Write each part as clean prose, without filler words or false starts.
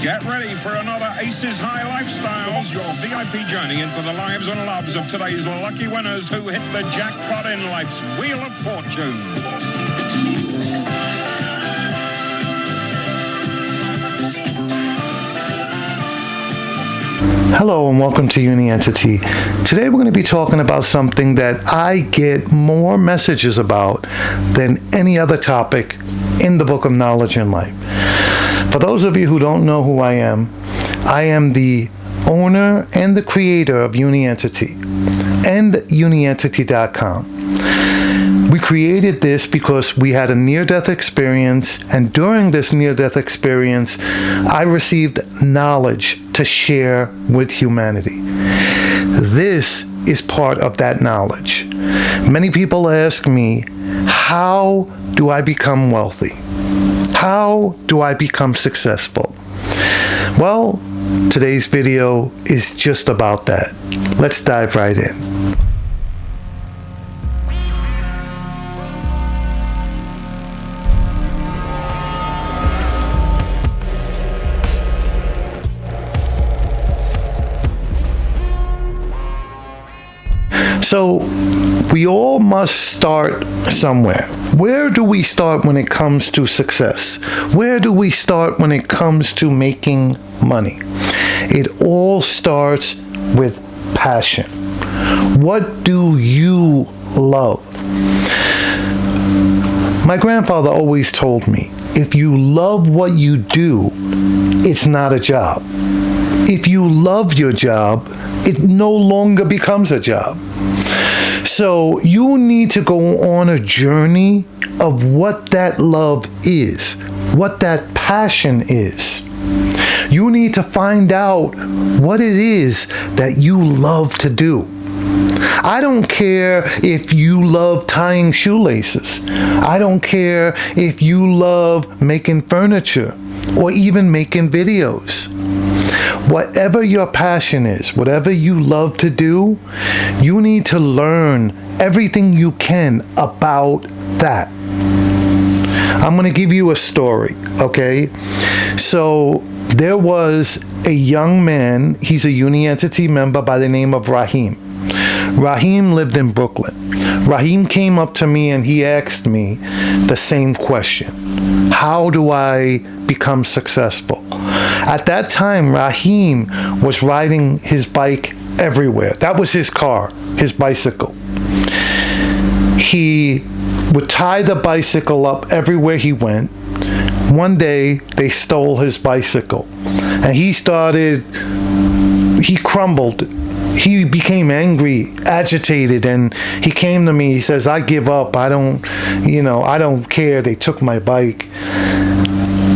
Get ready for another Aces High Lifestyles, your VIP journey into the lives and loves of today's lucky winners who hit the jackpot in life's Wheel of Fortune. Hello and welcome to Uni-Entity. Today we're going to be talking about something that I get more messages about than any other topic in the Book of Knowledge in Life. For those of you who don't know who I am the owner and the creator of Uni-Entity and Unientity.com. We created this because we had a near-death experience, and during this near-death experience, I received knowledge to share with humanity. This is part of that knowledge. Many people ask me, how do I become wealthy? How do I become successful? Well, today's video is just about that. Let's dive right in. So, we all must start somewhere. Where do we start when it comes to success? Where do we start when it comes to making money? It all starts with passion. What do you love? My grandfather always told me, if you love what you do, it's not a job. If you love your job, it no longer becomes a job. So you need to go on a journey of what that love is, what that passion is. You need to find out what it is that you love to do. I don't care if you love tying shoelaces. I don't care if you love making furniture or even making videos. Whatever your passion is, whatever you love to do, you need to learn everything you can about that. I'm going to give you a story, okay? So there was a young man, he's a Uni-Entity member by the name of Rahim. Rahim lived in Brooklyn. Rahim came up to me and he asked me the same question. How do I become successful? At that time, Rahim was riding his bike everywhere. That was his car, his bicycle. He would tie the bicycle up everywhere he went. One day, they stole his bicycle. And he crumbled. He became angry, agitated, and he came to me. He says, I give up. I don't care. They took my bike.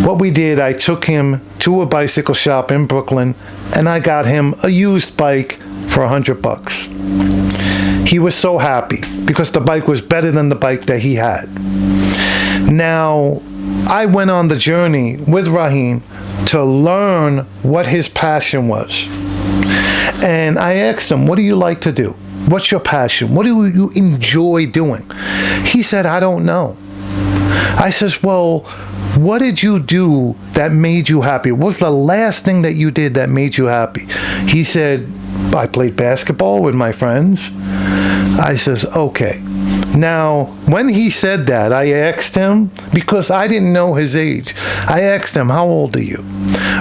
What we did, I took him to a bicycle shop in Brooklyn, and I got him a used bike for $100. He was so happy because the bike was better than the bike that he had. Now, I went on the journey with Rahim to learn what his passion was. And I asked him, what do you like to do? What's your passion? What do you enjoy doing? He said, I don't know. I says, well, what did you do that made you happy? What was the last thing that you did that made you happy? He said, I played basketball with my friends. I says, okay. Now, when he said that, I asked him, because I didn't know his age, I asked him, how old are you?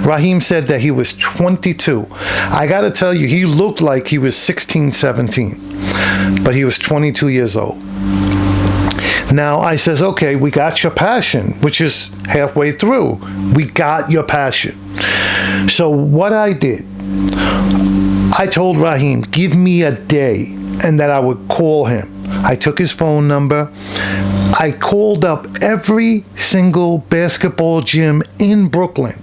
Rahim said that he was 22. I got to tell you, he looked like he was 16, 17, but he was 22 years old. Now, I says, okay, we got your passion, which is halfway through. We got your passion. So what I did, I told Rahim, give me a day, and that I would call him. I took his phone number. I called up every single basketball gym in Brooklyn,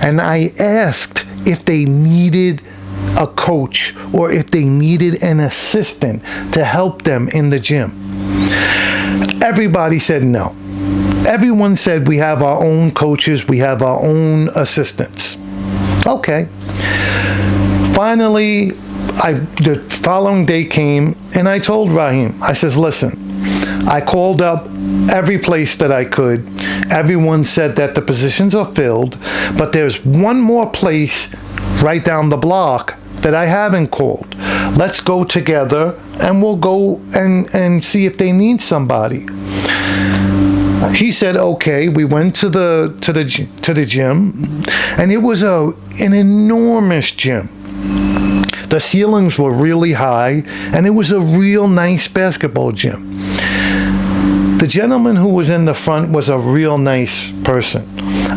and I asked if they needed a coach or if they needed an assistant to help them in the gym. Everybody said no. Everyone said we have our own coaches, we have our own assistants. Okay. Finally, the following day came, and I told Rahim, I says, listen, I called up every place that I could. Everyone said that the positions are filled, but there's one more place right down the block that I haven't called. Let's go together and we'll go and see if they need somebody. He said, okay. We went to the gym, and it was an enormous gym. The ceilings were really high, and it was a real nice basketball gym. The gentleman who was in the front was a real nice person.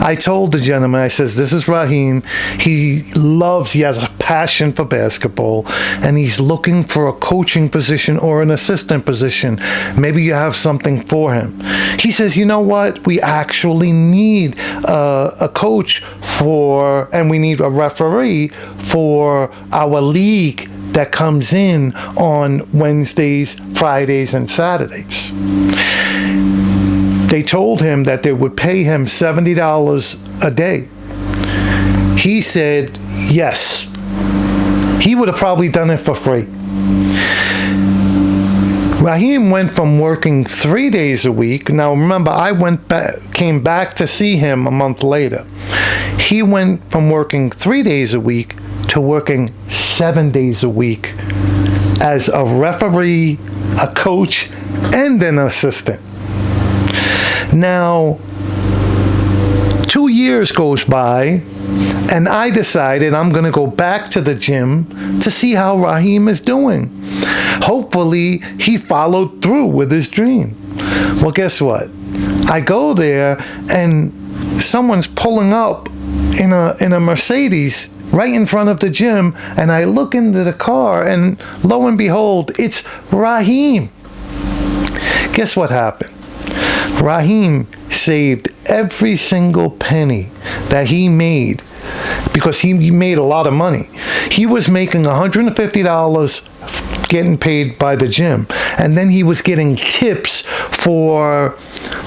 I told the gentleman, I says, this is Raheem. He has a passion for basketball, and he's looking for a coaching position or an assistant position. Maybe you have something for him. He says, you know what? We actually need a coach and we need a referee for our league that comes in on Wednesdays, Fridays, and Saturdays. They told him that they would pay him $70 a day. He said yes. He would have probably done it for free. Raheem went from working 3 days a week. Now remember, came back to see him a month later. He went from working 3 days a week to working 7 days a week as a referee, a coach, and an assistant. Now, 2 years goes by, and I decided I'm going to go back to the gym to see how Raheem is doing. Hopefully, he followed through with his dream. Well, guess what? I go there, and someone's pulling up in a Mercedes right in front of the gym, and I look into the car, and lo and behold, it's Raheem. Guess what happened? Raheem saved every single penny that he made because he made a lot of money. He was making $150 getting paid by the gym, and then he was getting tips for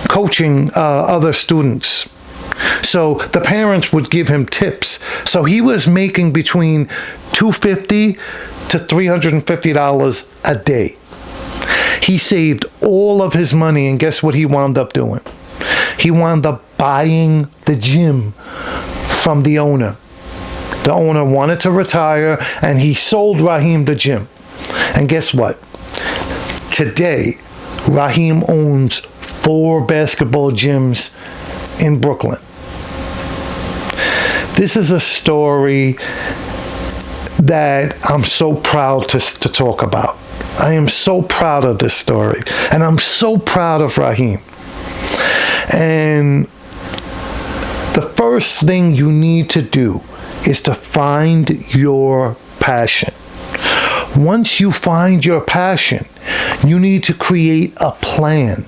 coaching other students. So the parents would give him tips. So he was making between $250 to $350 a day. He saved all of his money, and guess what he wound up doing? He wound up buying the gym from the owner. The owner wanted to retire, and he sold Raheem the gym. And guess what? Today, Raheem owns 4 basketball gyms in Brooklyn. This is a story that I'm so proud to talk about. I am so proud of this story, and I'm so proud of Raheem. And the first thing you need to do is to find your passion. Once you find your passion, you need to create a plan.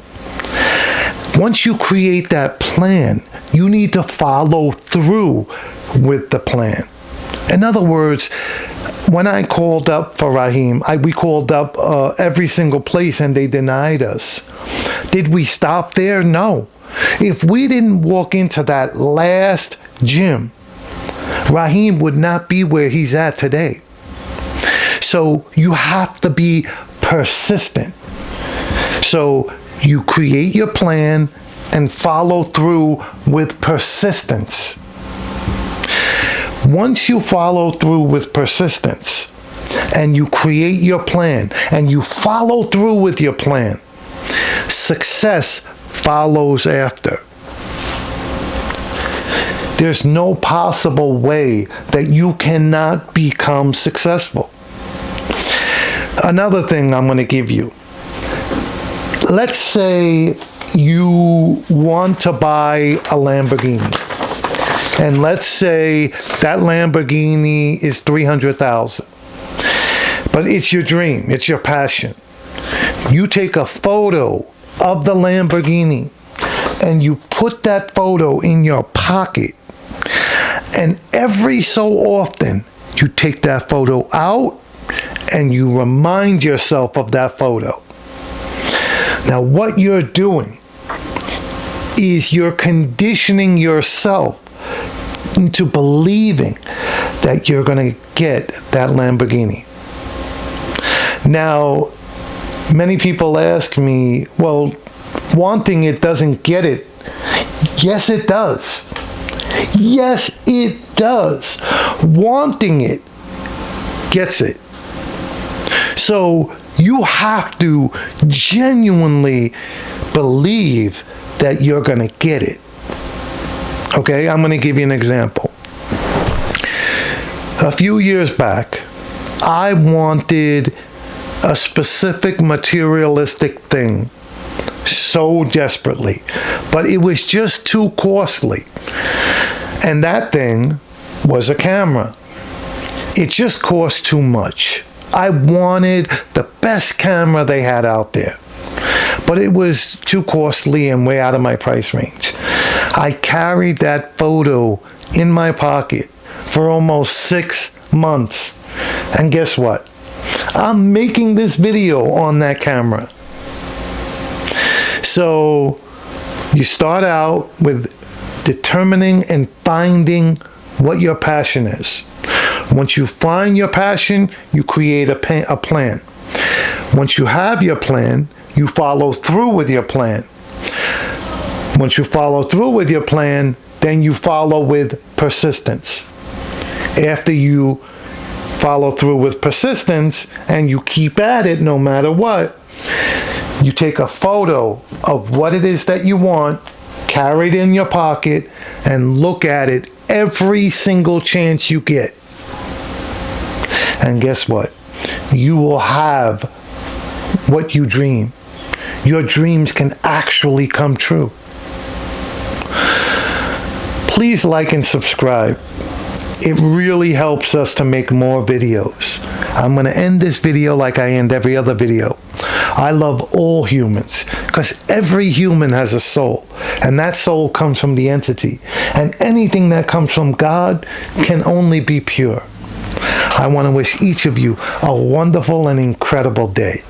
Once you create that plan, you need to follow through with the plan. In other words, when I called up for Raheem, we called up every single place and they denied us. Did we stop there? No. If we didn't walk into that last gym, Raheem would not be where he's at today. So you have to be persistent. So you create your plan and follow through with persistence. Once you follow through with persistence and you create your plan and you follow through with your plan, success follows after. There's no possible way that you cannot become successful. Another thing I'm going to give you. Let's say you want to buy a Lamborghini. And let's say that Lamborghini is $300,000. But it's your dream. It's your passion. You take a photo of the Lamborghini and you put that photo in your pocket. And every so often, you take that photo out and you remind yourself of that photo. Now, what you're doing is you're conditioning yourself into believing that you're going to get that Lamborghini. Now, Many people ask me, well, wanting it doesn't get it. Yes, it does. Yes, it does. Wanting it gets it. So you have to genuinely believe that you're going to get it. Okay, I'm going to give you an example. A few years back, I wanted a specific materialistic thing so desperately, but it was just too costly. And that thing was a camera. It just cost too much. I wanted the best camera they had out there, but it was too costly and way out of my price range. I carried that photo in my pocket for almost 6 months. And guess what? I'm making this video on that camera. So you start out with determining and finding what your passion is. Once you find your passion, you create a plan. Once you have your plan, you follow through with your plan. Once you follow through with your plan, then you follow with persistence. After you follow through with persistence and you keep at it no matter what, you take a photo of what it is that you want, carry it in your pocket, and look at it every single chance you get. And guess what? You will have what you dream. Your dreams can actually come true. Please like and subscribe. It really helps us to make more videos. I'm going to end this video like I end every other video. I love all humans because every human has a soul, and that soul comes from the entity. And anything that comes from God can only be pure. I want to wish each of you a wonderful and incredible day.